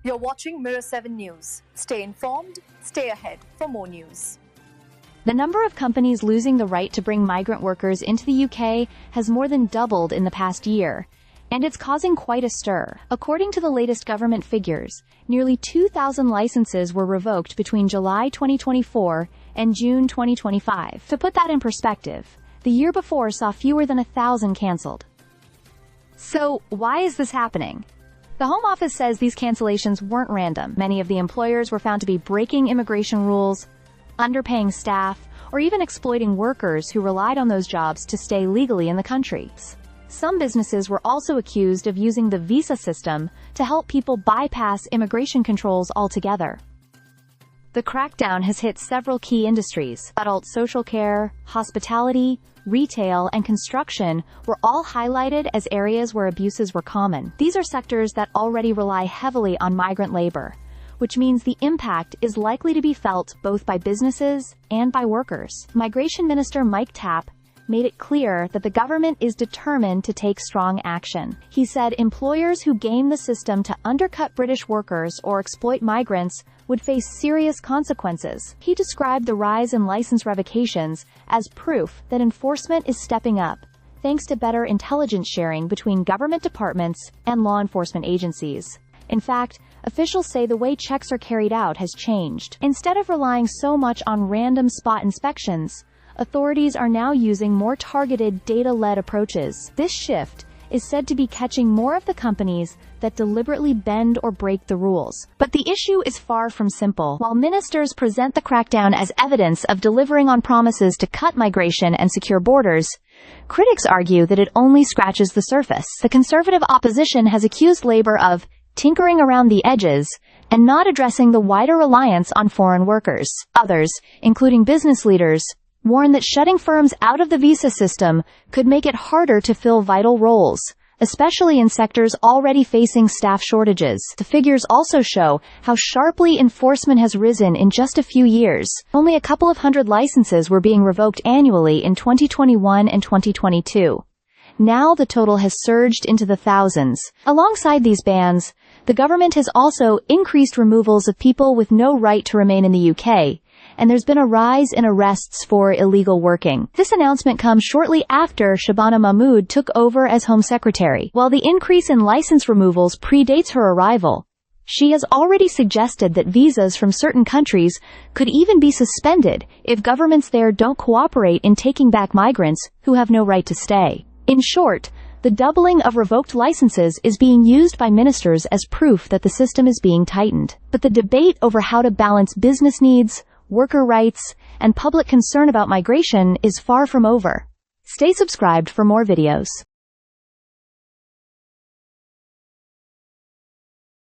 You're watching Mirror 7 News. Stay informed, stay ahead for more news. The number of companies losing the right to bring migrant workers into the UK has more than doubled in the past year, and it's causing quite a stir. According to the latest government figures, nearly 2,000 licenses were revoked between July 2024 and June 2025. To put that in perspective, the year before saw fewer than 1,000 cancelled. So, why is this happening? The Home Office says these cancellations weren't random. Many of the employers were found to be breaking immigration rules, underpaying staff, or even exploiting workers who relied on those jobs to stay legally in the country. Some businesses were also accused of using the visa system to help people bypass immigration controls altogether. The crackdown has hit several key industries. Adult social care, hospitality, retail, and construction were all highlighted as areas where abuses were common. These are sectors that already rely heavily on migrant labor, which means the impact is likely to be felt both by businesses and by workers. Migration Minister Mike Tapp made it clear that the government is determined to take strong action. He said employers who game the system to undercut British workers or exploit migrants would face serious consequences. He described the rise in license revocations as proof that enforcement is stepping up, thanks to better intelligence sharing between government departments and law enforcement agencies. In fact, officials say the way checks are carried out has changed. Instead of relying so much on random spot inspections, authorities are now using more targeted, data-led approaches. This shift is said to be catching more of the companies that deliberately bend or break the rules. But the issue is far from simple. While ministers present the crackdown as evidence of delivering on promises to cut migration and secure borders, critics argue that it only scratches the surface. The Conservative opposition has accused Labour of tinkering around the edges and not addressing the wider reliance on foreign workers. Others, including business leaders, warn that shutting firms out of the visa system could make it harder to fill vital roles, especially in sectors already facing staff shortages. The figures also show how sharply enforcement has risen in just a few years. Only a couple of hundred licenses were being revoked annually in 2021 and 2022. Now the total has surged into the thousands. Alongside these bans, the government has also increased removals of people with no right to remain in the UK, and there's been a rise in arrests for illegal working. This announcement comes shortly after Shabana Mahmood took over as Home Secretary. While the increase in license removals predates her arrival, she has already suggested that visas from certain countries could even be suspended if governments there don't cooperate in taking back migrants who have no right to stay. In short, the doubling of revoked licenses is being used by ministers as proof that the system is being tightened. But the debate over how to balance business needs, worker rights, and public concern about migration is far from over. Stay subscribed for more videos.